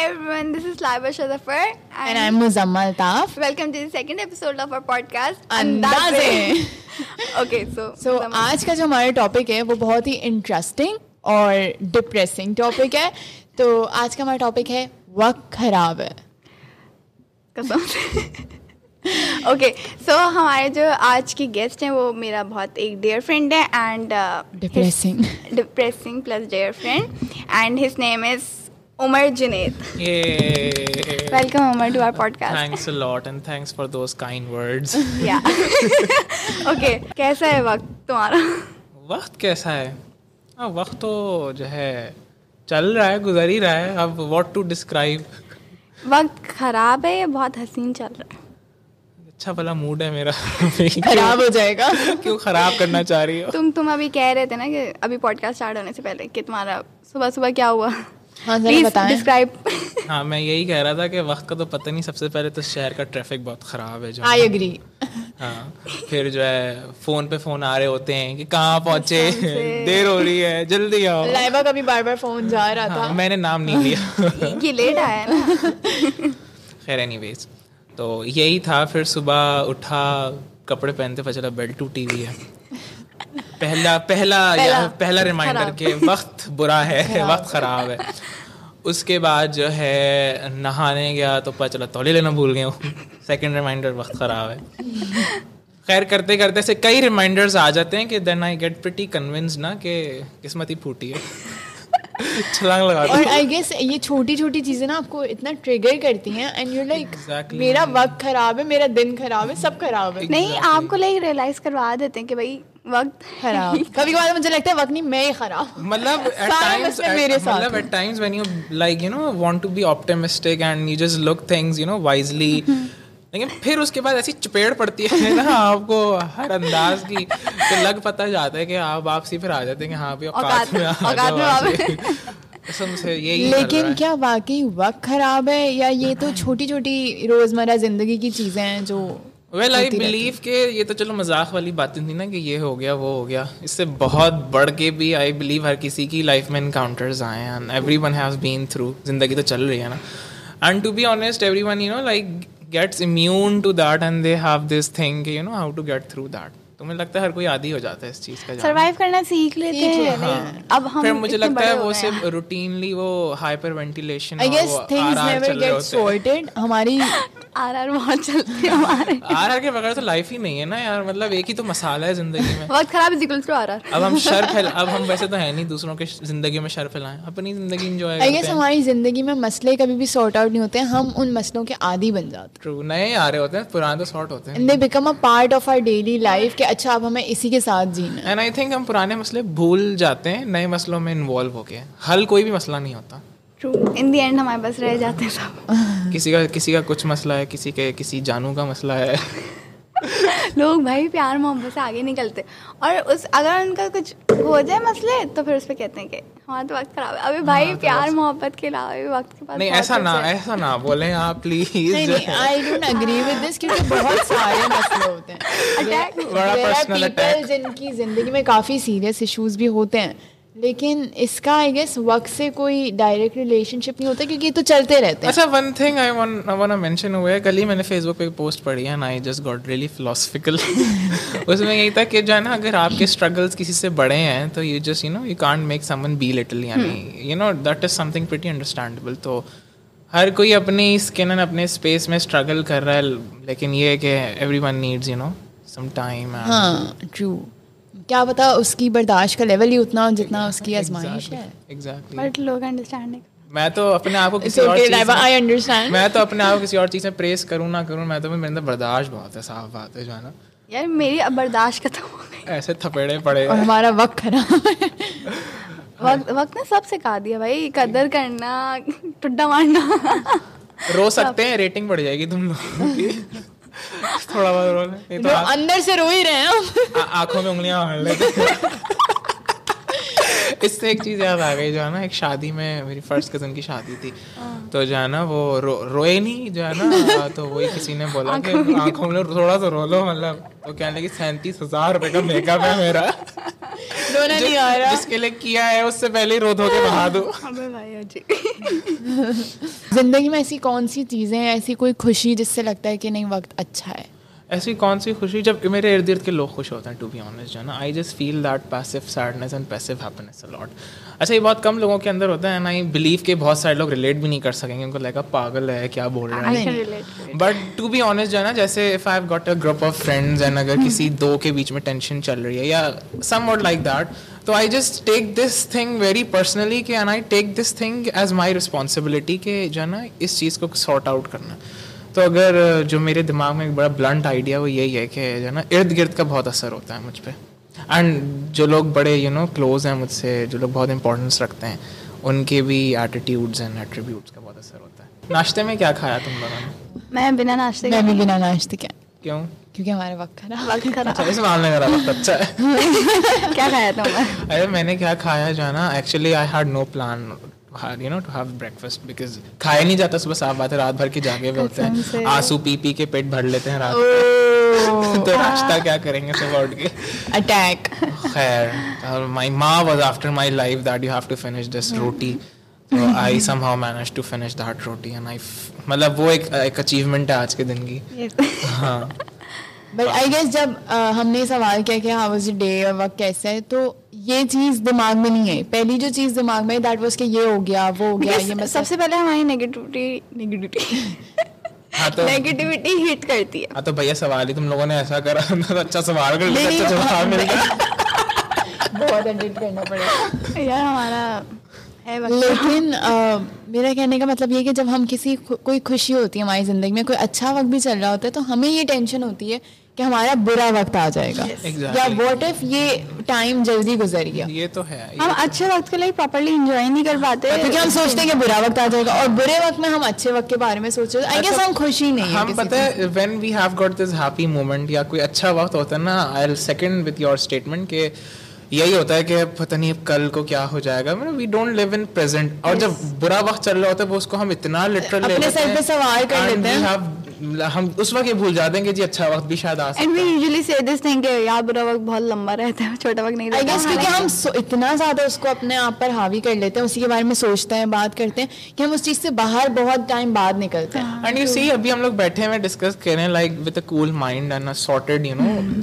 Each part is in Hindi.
everyone, this is Laiba Shazafar and I'm Muzammal Taf. Welcome to the second episode of our podcast अंदाज़े. Okay, so आज का जो हमारा टॉपिक है वो बहुत ही इंटरेस्टिंग और डिप्रेसिंग टॉपिक है. तो आज का हमारा टॉपिक है वक्त खराब है. कसम से. Okay, so हमारे जो आज की गेस्ट हैं वो मेरा बहुत एक डियर फ्रेंड है and depressing plus dear friend and his name is Umar Junaid. Yay! Welcome Umar to our podcast. Thanks a lot and thanks for those kind words. Yeah. Okay, कैसा है वक्त तुम्हारा? वक्त कैसा है? वक्त तो जो है चल रहा है, गुजर ही रहा है. अब what to describe? वक्त खराब है या बहुत हसीन चल रहा है? अच्छा भला मूड है मेरा. खराब हो जाएगा. क्यों खराब करना चाह रही हो? तुम अभी कह रहे थे ना कि अभी पॉडकास्ट स्टार्ट होने से पहले कि तुम्हारा सुबह सुबह क्या हुआ? हाँ जरा बताएं. डिस्क्राइब. हाँ मैं यही कह रहा था कि वक्त का तो पता नहीं. सबसे पहले तो शहर का ट्रैफिक बहुत ख़राब है. जो आई एग्री. हाँ फिर जो है फ़ोन पे फ़ोन आ रहे होते हैं कि कहाँ पहुँचे, देर हो रही है, जल्दी आओ. लाइबा का भी बार बार फ़ोन जा रहा था. मैंने नाम नहीं लिया. ये लेट आया ना. खैर एनीवेज तो यही था. फिर सुबह उठा, कपड़े पहनते पता चला बेल्ट टूटी हुई है. पहला रिमाइंडर के वक्त बुरा है, वक्त ख़राब है. उसके बाद जो है नहाने गया तो पता चला तौलिया लेना भूल गया हूँ. सेकंड रिमाइंडर वक्त ख़राब है. खैर करते करते से कई रिमाइंडर्स आ जाते हैं कि then I get pretty convinced ना कि किस्मत ही फूटी है. छलांग लगा. और आई गेस ये छोटी छोटी चीजें ना आपको इतना ट्रिगर करती हैं एंड यू लाइक मेरा वक्त खराब है, मेरा दिन खराब है, सब खराब है. नहीं आपको लाइक रियलाइज करवा देते हैं कि भाई वक्त खराब. कभी कभार मुझे लगता है वक्त नहीं मैं ही खराब. मतलब at times when you like you know want to be optimistic and you just look things you know wisely. लेकिन फिर उसके बाद ऐसी चपेट पड़ती है ना आपको हर अंदाज की तो लग पता जाता है कि आप वापसी फिर आ जाते हैं कि हाँ भी औकात में आ जाओ. कसम से यही. लेकिन क्या वाकई वक्त खराब है या ये तो छोटी छोटी रोजमर्रा जिंदगी की चीजें हैं जो वेल आई बिलीव के ये तो चलो मजाक वाली बातें थी ना कि ये हो गया वो हो गया. इससे बहुत बढ़ के भी आई बिलीव हर किसी की लाइफ में इनकाउंटर्स आए हैं. Everyone has been through. जिंदगी तो चल रही है ना. And to be honest everyone you know like gets immune to that and they have this thing you know how to get through that. तो मुझे लगता है हर कोई आदी हो जाता है इस चीज का. सरवाइव करना सीख लेते हैं. हाँ. अब हम फिर मुझे लगता है वो सिर्फ रूटीनली वो hyper ventilation I guess things never get sorted. हमारी आरआर बहुत चलती है हमारे. आरआर के बगैर तो लाइफ ही नहीं है ना यार. मतलब एक ही तो मसाला है जिंदगी में. वक्त खराब इज इक्वल टू आरआर. अब हम वैसे तो है नहीं दूसरों के जिंदगी में शर फैलाएं. अपनी जिंदगी एंजॉय करते हैं. I guess हमारी जिंदगी में मसले कभी भी सॉर्ट आउट नहीं होते हैं. हम उन मसलों के आदी बन जाते हैं. ट्रू. नए आ रहे होते हैं, पुराने तो सॉर्ट होते हैं. And they become a part of our daily life कि अच्छा अब हमें इसी के साथ जीना है. एंड आई थिंक हम पुराने मसले भूल जाते हैं नए मसलों में इन्वॉल्व होके. हल कोई भी मसला नहीं होता. ट्रू. इन द एंड हमारे पास रह जाते हैं सब. किसी का कुछ मसला है, किसी जानू का मसला है. लोग भाई प्यार मोहब्बत से आगे निकलते और उस अगर उनका कुछ हो जाए मसले तो फिर उस पर कहते हैं कि हमारा तो वक्त खराब है. अबे भाई प्यार मोहब्बत के अलावा भी वक्त के पास नहीं. ऐसा ना बोले आप प्लीज. नहीं I don't agree with this क्योंकि बहुत सारे मसले होते हैं. बड़ा पर्सनल अटैक. जिनकी जिंदगी में काफी सीरियस इश्यूज भी होते हैं लेकिन इसका आई गेस वक्त से कोई डायरेक्ट रिलेशनशिप नहीं होता क्योंकि ये तो चलते रहते हैं. अच्छा one thing I want mention हुआ है. कल ही मैंने फेसबुक पे पोस्ट पढ़ी है and I just got really philosophical. उसमें यही था कि जो है ना अगर आपके स्ट्रगल्स किसी से बड़े हैं तो you just you know you can't make someone be little. यानी you know that is something pretty understandable. तो हर कोई अपनी स्किन एंड अपने स्पेस में स्ट्रगल कर रहा है लेकिन ये है कि everyone needs you know some time. हाँ ट्रू. क्या पता उसकी बर्दाश्त का लेवल ही उतना जितना उसकी आजमाइश है. एग्जैक्टली. बट लोग अंडरस्टैंड. मैं तो अपने आप को किसी और चीज आई अंडरस्टैंड. मैं तो अपने आप को किसी और चीज में प्रेस करूँ ना करूँ मैं तो मेरे अंदर बर्दाश्त बहुत है. साफ बात है जो है ना यार मेरी अब बर्दाश्त खत्म हो गई. ऐसे थपेड़े पड़े और हमारा वक्त खराब है. वक्त ने सब सिखा दिया भाई. कदर करना, टुड्डा मारना. रो सकते हैं. रेटिंग बढ़ जाएगी तुम लोगों की. थोड़ा बहुत रो ले तो अंदर से रो ही रहे हैं हम. आंखों में उंगलियां मार लेते. इससे एक चीज़ याद आ गई. जो है ना एक शादी में मेरी फर्स्ट कज़न की शादी थी तो जो है ना वो रोए नहीं जो है ना. तो वही किसी ने बोला कि आंखों में थोड़ा तो रो लो. मतलब तो कहने लगी 37,000 रुपये का मेकअप है मेरा. रोना नहीं आ रहा। जिसके लिए किया है उससे पहले ही रो धो के बहा दो। अबे भाई जी। जिंदगी में ऐसी कौन सी चीजें हैं, ऐसी कोई खुशी जिससे लगता है कि नहीं वक्त अच्छा है? ऐसी कौन सी खुशी जब मेरे इर्द गिर्द के लोग खुश होते हैं, टू बी ऑनेस्ट, जो है ना, I just feel that passive sadness and passive happiness a lot. अच्छा, ये बहुत कम लोगों के अंदर होता है, एंड आई बिलीव के बहुत सारे लोग रिलेट भी नहीं कर सकेंगे, उनको लगा पागल है क्या बोल रहा I है। can relate to it. But to be honest जो है ना, जैसे if I have got a group of friends and अगर किसी दो के बीच में टेंशन चल रही है या समवॉट लाइक दैट, तो I just take this thing very personally के, and I take this thing as my responsibility के जो है ना इस चीज़ को सॉर्ट आउट करना। तो अगर जो मेरे दिमाग में एक बड़ा ब्लंट आइडिया वो यही है कि जो है ना इर्द गिर्द का बहुत असर होता है मुझ पे, एंड जो लोग बड़े क्लोज हैं मुझसे, जो लोग बहुत इंपॉर्टेंस रखते हैं, उनके भी एटीट्यूड्स एंड एट्रीब्यूट्स का बहुत असर होता है। नाश्ते में क्या खाया तुम लोगों ने? मैं बिना नाश्ते मैं भी बिना नाश्ते के, क्यों? क्योंकि हमारे वक्त खराब। वक्त खराब। अच्छा, इस मामले में मेरा वक्त अच्छा है। क्या खाया तुमने? अरे मैंने क्या खाया जो है ना, actually I had no plan to have breakfast, because खाया नहीं जाता सुबह, साफ बात है, रात भर के जागे हुए होते हैं, आंसू पी पी के पेट भर लेते हैं रात में। तो नाश्ता क्या करेंगे सुबह उठ के? अटैक। खैर, माय माँ was after my life that you have to finish this roti, so I somehow managed to finish that roti, and मतलब वो एक अचीवमेंट है आज के दिन की। हाँ, बट आई गेस जब हमने सवाल किया कि हाउ वाज योर डे और वक्त कैसा है, तो ये चीज दिमाग में नहीं आई। पहली जो चीज दिमाग में दैट वाज कि ये हो गया वो हो गया, ये सबसे पहले हमारी नेगेटिविटी हाँ तो हिट करती है। हाँ तो भैया सवाल ही तुम लोगों ने ऐसा करा, तो अच्छा सवाल कर लिया, अच्छा जवाब मिल गया। बहुत एडिट करना पड़ेगा यार हमारा है वक्त। लेकिन मेरा कहने का मतलब ये कि जब हम कोई खुशी होती है हमारी ज़िंदगी में, कोई अच्छा वक्त भी चल रहा होता है, तो हमें ये टेंशन होती है कि हमारा बुरा वक्त आ जाएगा, या व्हाट इफ ये टाइम जल्दी गुजर गया। ये तो है, हम अच्छे वक्त के लिए प्रॉपर्ली एंजॉय नहीं कर पाते, क्योंकि हम सोचते हैं कि बुरा वक्त आ जाएगा, और बुरे वक्त में हम अच्छे वक्त के बारे में सोच रहे हैं। आई गेस हम खुशी नहीं है। हम पता है when we have got this happy moment या कोई अच्छा वक्त होता है ना, I will second with your statement के यही होता है कि पता नहीं अब कल को क्या हो जाएगा, मतलब we don't live in present. और जब बुरा वक्त चल रहा होता है वो उसको हम इतना लिटरल अपने सर पे सवार कर लेते हैं, हम उस वक्त ये भूल जाते हैं कि जी अच्छा वक्त भी शायद आ सकता है। एंड वी यूजुअली से दिस थिंग कि यार बुरा वक्त बहुत लंबा रहता है, छोटा वक्त नहीं रहता। आई गेस क्योंकि हम इतना ज्यादा उसको अपने आप पर हावी कर लेते हैं, उसी के बारे में सोचते हैं, बात करते हैं, कि हम उस चीज से बाहर बहुत टाइम बाद निकलते हैं। एंड यू सी अभी हम लोग बैठे हैं डिस्कस कर रहे हैं like with a cool mind and a sorted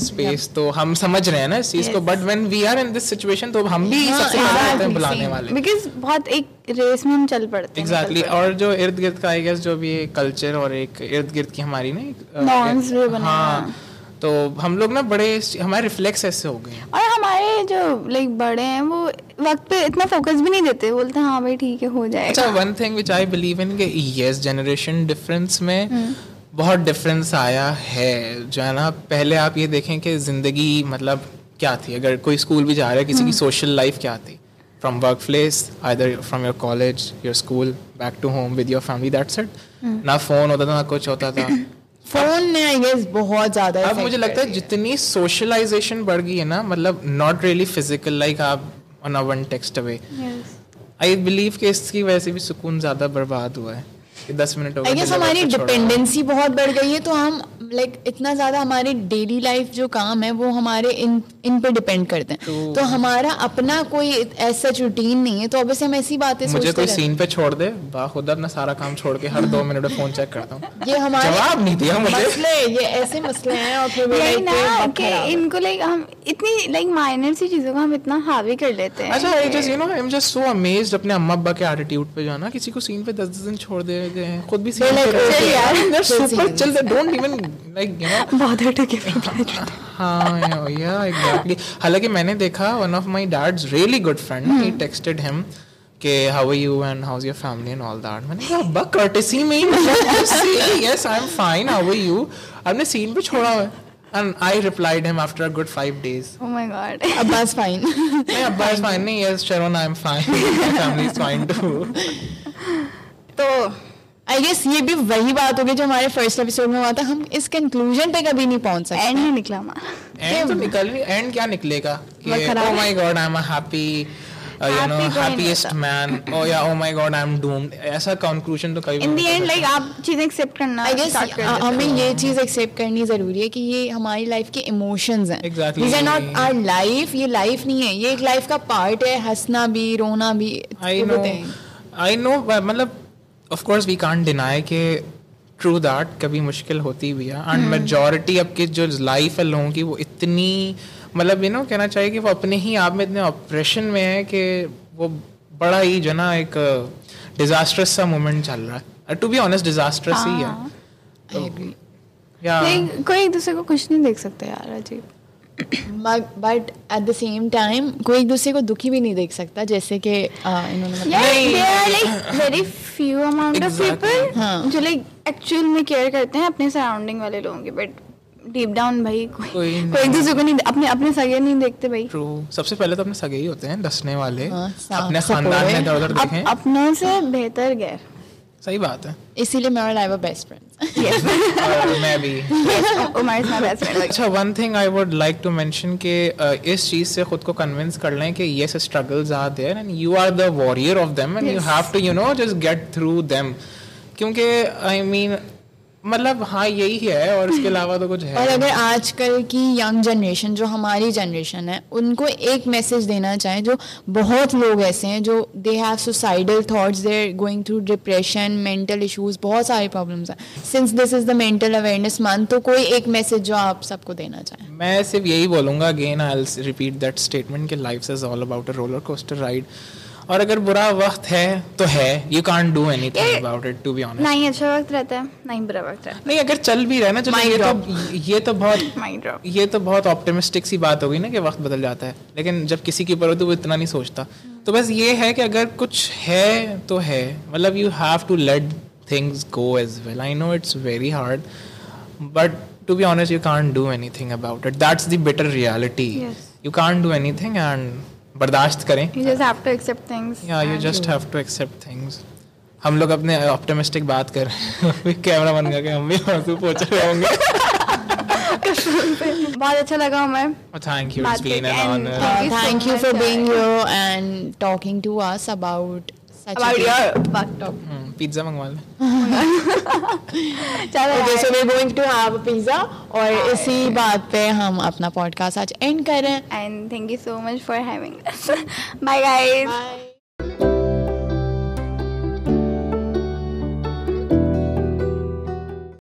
space, तो हम समझ रहे हैं ना इस चीज को, but when we are in this situation तो हम भी सबसे पहले होते हैं बुलाने वाले, बिकॉज बहुत एक रेस में हम चल पड़ते हैं। एग्जैक्टली। और जो इर्द गिर्द का आई गेस जो भी कल्चर और एक इर्द गिर्द की हमारी ना नॉर्म्स भी बने, हाँ, तो हम लोग ना बड़े हमारे रिफ्लेक्स ऐसे हो गए हैं। और हमारे जो लाइक बड़े हैं वो वक्त पे इतना फोकस भी नहीं देते, बोलते हैं हाँ भाई ठीक है हो जाएगा। अच्छा, one thing which I believe in कि यस जनरेशन डिफरेंस में बहुत डिफरेंस आया है, जो है ना, पहले आप ये देखें कि जिंदगी मतलब क्या थी, अगर कोई स्कूल भी जा रहा है, किसी की सोशल लाइफ क्या थी, from workplace, either from your college, your school, back to home with your family, that's it. ना फोन होता था ना कुछ होता था। फोन ने आई गेस बहुत ज्यादा अब मुझे लगता है जितनी सोशलाइजेशन बढ़ गई है ना, मतलब नॉट रियली फिजिकल, लाइक आप on a one text away, I believe कि इसकी वजह से भी सुकून ज्यादा बर्बाद हुआ है। 10 मिनट हो गए, आई गेस हमारी डिपेंडेंसी बहुत बढ़ गई है, तो हम लाइक इतना ज्यादा हमारी डेली लाइफ जो काम है वो हमारे इन पे डिपेंड करते हैं, तो हमारा अपना कोई ऐसा रूटीन नहीं है, तो ऑब्वियसली हम ऐसी बातें सोचते हैं। मुझे कोई सीन पे छोड़ दे, बाखुदा अपना सारा काम छोड़ के हर 2 मिनट में फोन चेक करता हूँ। ये हमारे जवाब नहीं दिया मुझे। मसले, ये ऐसे मसले हैं, और फिर यही ना कि इनको लाइक हम इतनी लाइक माइनर सी चीजों को हम इतना हावी कर लेते हैं। अच्छा, I just I am just so amazed अपने अम्मा अब्बा के एटीट्यूड पे, जो है ना, किसी को सीन पे 10 दिन छोड़ दे गए हैं, खुद भी सीन पे रहते हैं यार, they are super chill, they don't even like bother to give it हाँ या एग्जैक्टली। हालांकि मैंने देखा one of my dad's really good friend, he texted him कि how are you and how is your family and all that. मैंने कहा अब्बा कर्टेसी में yes I am fine, how are you, आपने सीन पे छोड़ा हुआ है। And I replied him after a good 5 days. Oh my god. Abba's fine. नहीं, Abba is fine. नहीं, yes, Sharon, I am fine. My family is fine too. तो आई गेस ये भी वही बात होगी जो हमारे फर्स्ट एपिसोड में हुआ था, हम इस कंक्लूजन पे कभी नहीं पहुंच सकते। एंड नहीं निकला हमारा। एंड तो निकल नहीं, एंड क्या निकलेगा कि oh my god, I am a happy you know happiest man और या oh my God I am doomed, ऐसा कंक्लूजन तो कभी इन द एंड लाइक आप चीजें एक्सेप्ट करना आई गेस हमें ये चीज एक्सेप्ट करनी जरूरी है कि ये हमारी लाइफ के इमोशंस हैं, these are not our life, ये लाइफ नहीं है, ये एक लाइफ का पार्ट है, हंसना भी रोना भी. आई नो मतलब of course we can't deny के ट्रू दैट कभी मुश्किल होती भी है, एंड मेजॉरिटी अब की जो लाइफ है लोगों की वो इतनी मतलब यू नो कहना चाहिए कि वो अपने ही आप में इतने ऑपरेशन में है कि वो बड़ा ही जो ना एक डिजास्ट्रस सा मोमेंट चल रहा है. टू बी ऑनेस्ट डिजास्ट्रस ही है. कोई एक दूसरे को खुश नहीं देख सकते यार, अजीब. But at the same time कोई एक दूसरे को दुखी भी नहीं देख सकता, जैसे कि इन्होंने very few amount of people जो लाइक एक्चुअल में केयर करते हैं अपने सराउंडिंग वाले लोगों की, बट डीप डाउन भाई कोई एक दूसरे को नहीं, अपने सगे नहीं देखते भाई. ट्रू. सबसे पहले तो अपने सगे ही होते हैं दसने वाले, अपने खानदान में इधर उधर देखें, अपनों से बेहतर गैर. सही बात है. इसीलिए मैं और लाइवा बेस्ट फ्रेंड्स. मैं भी. Umar is my best friend. अच्छा, one thing I would like to mention कि इस चीज से खुद को कन्विंस कर लें कि yes struggles are there and you are the warrior of them and you have to you know just get through them. क्योंकि आई मीन मतलब हाँ यही है और इसके अलावा तो कुछ है. और अगर आजकल की यंग जनरेशन जो हमारी जनरेशन है उनको एक मैसेज देना चाहें, जो बहुत लोग ऐसे हैं जो they have suicidal thoughts, they are going through depression, mental issues, बहुत सारी प्रॉब्लम्स हैं. Since this is the mental awareness month, तो कोई एक मैसेज जो आप सबको देना चाहें. मैं सिर्फ यही बोलूँगा, again I will repeat that statement कि life is all about a roller coaster ride. और अगर बुरा वक्त है तो है, you can't do anything about it to be honest. नहीं अच्छा वक्त रहता है, नहीं बुरा वक्त रहता है. नहीं अगर चल भी रहा है ना, चलो ये तो बहुत ऑप्टिमिस्टिक सी बात हो गई ना कि वक्त बदल जाता है, लेकिन जब किसी के ऊपर होता है वो इतना नहीं सोचता. तो बस ये है कि अगर कुछ है तो है, मतलब you have to let things go as well. I know it's very hard but to be honest you can't do anything about it. That's the bitter reality. You can't do anything and बर्दाश्त करें. You just have to accept things. Yeah, you just have to accept things. हम लोग अपने ऑप्टिमिस्टिक बात कर रहे हैं, कैमरा बन गया कि हम भी आंसू पोंछ रहे होंगे. बहुत अच्छा लगा हमें. Thank you. It's been an honor. Thank you for being here and talking to us about your fucked up. Pizza मंगवा ले. Okay, so we're going to have a pizza और इसी बात पे हम अपना पॉडकास्ट आज एंड कर रहे हैं. And thank you so much for having us. Bye guys. Bye.